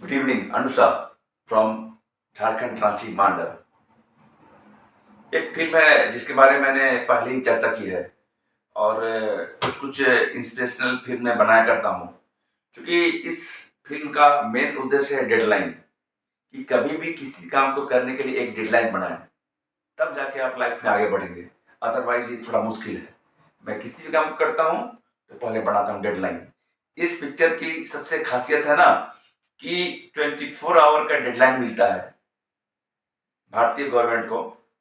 Good evening Anusha from Jharkhand Ranchi Manda. एक film है जिसके बारे में मैंने पहले ही चर्चा की है और कुछ कुछ इंस्पिरेशनल फिल्म मैं बनाया करता हूँ क्योंकि इस फिल्म का मेन उद्देश्य है डेडलाइन कि कभी भी किसी काम को करने के लिए एक डेडलाइन बनाएं, तब जाके आप लाइफ में आगे बढ़ेंगे। अदरवाइज ये थोड़ा मुश्किल है। मैं किसी भी काम को करता हूँ तो पहले बनाता हूँ डेडलाइन। इस पिक्चर की सबसे खासियत है ना कि 24 आवर का डेडलाइन मिलता है भारतीय गवर्नमेंट को।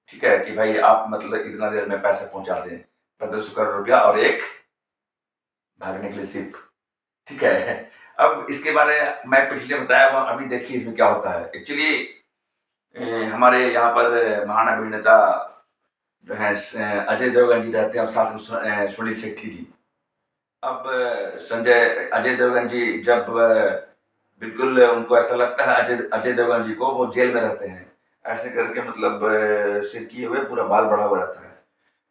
ठीक है कि भाई आप मतलब इतना देर में पैसा पहुंचा दें, 1500 करोड़ रुपया और एक भागने के लिए सिर्फ। ठीक है। अब इसके बारे में मैं पिछले बताया हुआ, अभी देखिए इसमें क्या होता है एक्चुअली। हमारे यहाँ पर महान अभिनेता जो है अजय देवगन जी रहते हैं और साथ में सुनील शेट्टी जी। अब संजय अजय देवगन जी जब बिल्कुल उनको ऐसा लगता है, अजय अजय देवगन जी को वो जेल में रहते हैं, ऐसे करके मतलब सिर किए हुए पूरा बाल बढ़ा हुआ रहता है।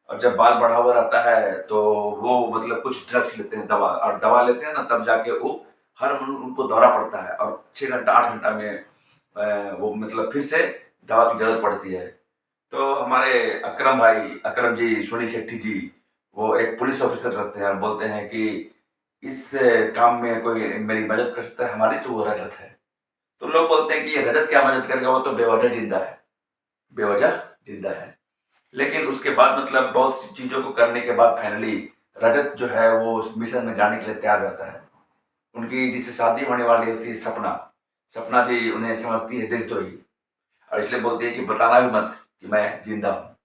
और जब बाल बढ़ा हुआ रहता है तो वो मतलब कुछ ड्रग्स लेते हैं, दवा, और दवा लेते हैं ना तब जाके वो हर उनको दौरा पड़ता है और 6 घंटा 8 घंटा में वो मतलब फिर से दवा की जरूरत पड़ती है। तो हमारे अकरम जी, सुनील शेट्टी जी, वो एक पुलिस ऑफिसर रहते हैं और बोलते हैं कि इस काम में कोई मेरी मदद कर सकता है हमारी, तो वो रजत है। तो लोग बोलते हैं कि ये रजत क्या मदद करेगा, वो तो बेवजह जिंदा है, बेवजह जिंदा है। लेकिन उसके बाद मतलब बहुत सी चीजों को करने के बाद फाइनली रजत जो है वो उस मिशन में जाने के लिए तैयार रहता है। उनकी जिससे शादी होने वाली होती है, सपना, सपना जी उन्हें समझती है देशद्रोही और इसलिए बोलती है कि बताना भी मत कि मैं जिंदा हूँ।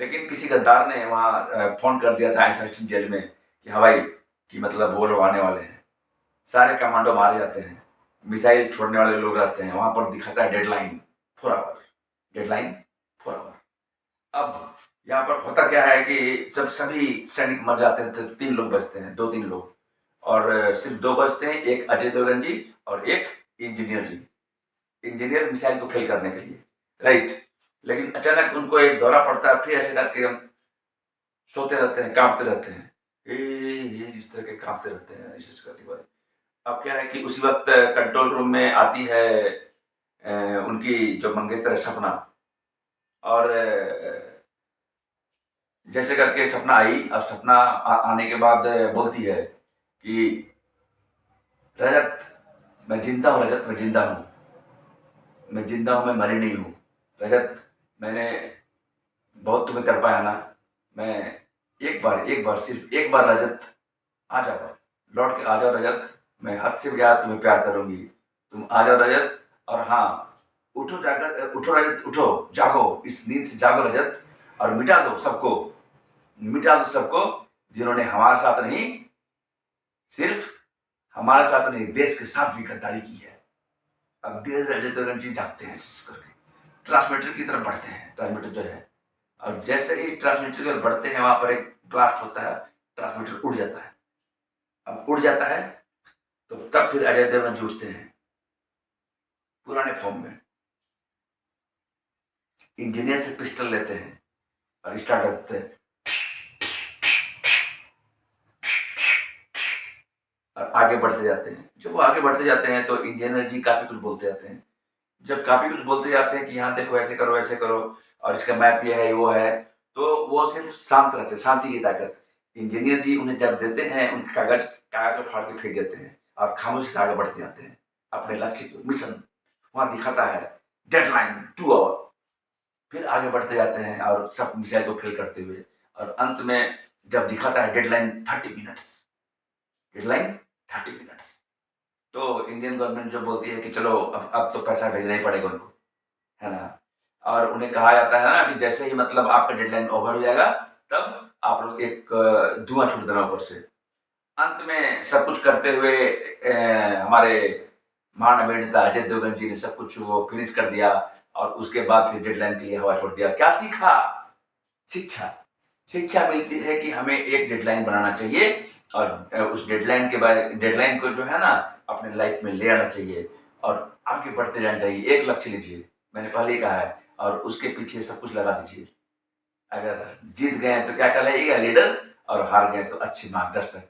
लेकिन किसी गद्दार ने वहाँ फोन कर दिया था आइसोलेशन जेल में कि हवाई कि मतलब वो लोग आने वाले हैं, सारे कमांडो मारे जाते हैं, मिसाइल छोड़ने वाले लोग रहते हैं। वहां पर दिखाता है डेडलाइन 4 आवर, डेडलाइन 4 आवर। अब यहाँ पर होता क्या है कि जब सभी सैनिक मर जाते हैं तो 3 लोग बचते हैं, 2-3 लोग, और सिर्फ 2 बचते हैं, एक अजय देवगन जी और एक इंजीनियर जी। इंजीनियर मिसाइल को फेल करने के लिए, राइट। लेकिन अचानक उनको एक दौरा पड़ता है, फिर ऐसे करके हम सोते रहते हैं, कांपते रहते हैं, ये इस तरह के कांपते रहते हैं ऐसे करके बाद। अब क्या है कि उसी वक्त कंट्रोल रूम में आती है उनकी जो मंगेतर है सपना, और जैसे करके सपना आई। अब सपना आने के बाद बोलती है कि रजत, मैं जिंदा हूँ, रजत मैं जिंदा हूँ, मैं जिंदा हूँ, मैं मरी नहीं हूँ। रजत, मैंने बहुत तुम्हें तड़पाया ना, मैं एक बार सिर्फ एक बार रजत आ जाओ, लौट के आ जाओ रजत, मैं हद से भी ज्यादा तुम्हें प्यार करूंगी, तुम आ जाओ रजत। और हाँ, उठो जाकर, उठो रजत, उठो, जागो, इस नींद से जागो रजत, और मिटा दो सबको, मिटा दो सबको जिन्होंने हमारे साथ नहीं, सिर्फ हमारे साथ नहीं, देश के साथ भी गद्दारी की है। अब धीरे धीरे अजय देवगन जी जागते हैं करके, ट्रांसमीटर की तरफ बढ़ते हैं, ट्रांसमीटर जो है, और जैसे ही ट्रांसमीटर की तरफ बढ़ते हैं वहां पर एक ब्लास्ट होता है, ट्रांसमीटर उड़ जाता है। अब उड़ जाता है तो तब फिर अजय देवगन जी उठते हैं पुराने फॉर्म में, इंजीनियर से पिस्टल लेते हैं और स्टार्ट करते हैं और आगे बढ़ते जाते हैं। जब वो आगे बढ़ते जाते हैं तो इंजीनियर जी काफी कुछ बोलते जाते हैं। जब काफी कुछ बोलते जाते हैं कि यहाँ देखो ऐसे करो वैसे करो और इसका मैप ये है वो है, तो वो सिर्फ शांत रहते हैं, शांति की ताकत। इंजीनियर जी उन्हें जब देते हैं उनके कागज, कागज को फाड़ के फेंक देते हैं और खामोशी से आगे बढ़ते जाते हैं अपने लक्ष्य को, मिशन। वहां दिखाता है डेडलाइन 2 आवर, फिर आगे बढ़ते जाते हैं और सब मिसाइल को फेल करते हुए, और अंत में जब दिखाता है डेडलाइन 30 मिनट्स, डेडलाइन 30 मिनट्स, तो इंडियन गवर्नमेंट जो बोलती है कि चलो अब तो पैसा भेजना ही पड़ेगा उनको, है ना। और उन्हें कहा जाता है ना कि जैसे ही मतलब आपका डेडलाइन ओवर हो जाएगा तब आप लोग एक धुआं छोड़ देना ऊपर से। अंत में सब कुछ करते हुए हमारे महान अभिनेता अजय देवगन जी ने सब कुछ वो फिनिश कर दिया और उसके बाद फिर डेडलाइन के लिए हवा छोड़ दिया। क्या सीखा? शिक्षा। शिक्षा मिलती है कि हमें एक डेडलाइन बनाना चाहिए और उस डेडलाइन के बाद डेडलाइन को जो है ना अपने लाइफ में ले आना चाहिए और आगे बढ़ते जाना चाहिए। एक लक्ष्य लीजिए, मैंने पहले ही कहा है, और उसके पीछे सब कुछ लगा दीजिए। अगर जीत गए तो क्या कहलाइएगा? लीडर, और हार गए तो अच्छे मार्गदर्शक।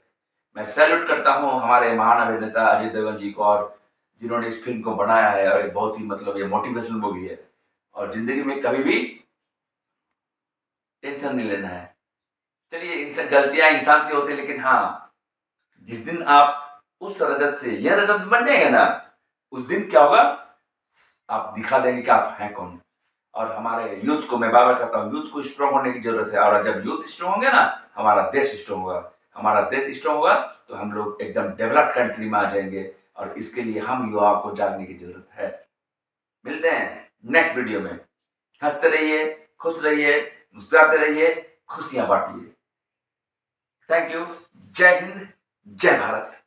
मैं सैल्यूट करता हूँ हमारे महान अभिनेता अजय देवगन जी को और जिन्होंने इस फिल्म को बनाया है, और एक बहुत ही मतलब ये मोटिवेशनल मूवी है। और ज़िंदगी में कभी भी टेंशन नहीं लेना है। चलिए, गलतियाँ इंसान से होती है, लेकिन हाँ, जिस दिन आप उस रजत से यह रजत बन जाएगा ना, उस दिन क्या होगा, आप दिखा देंगे कि आप हैं कौन। और हमारे यूथ को मैं बार-बार कहता हूँ, यूथ को स्ट्रॉन्ग होने की ज़रूरत है, और जब यूथ स्ट्रॉन्ग होंगे ना, हमारा देश स्ट्रॉन्ग होगा। हमारा देश स्ट्रॉन्ग होगा, तो हम लोग एकदम डेवलप्ड कंट्री में आ जाएँगे, और इसके लिए हम युवाओं को जागने की ज़रूरत है। मिलते हैं नेक्स्ट वीडियो में। हँसते रहिए, खुश रहिए, मुस्कुराते रहिए, खुशियाँ बाँटिए। Thank you. जय हिंद, जय भारत।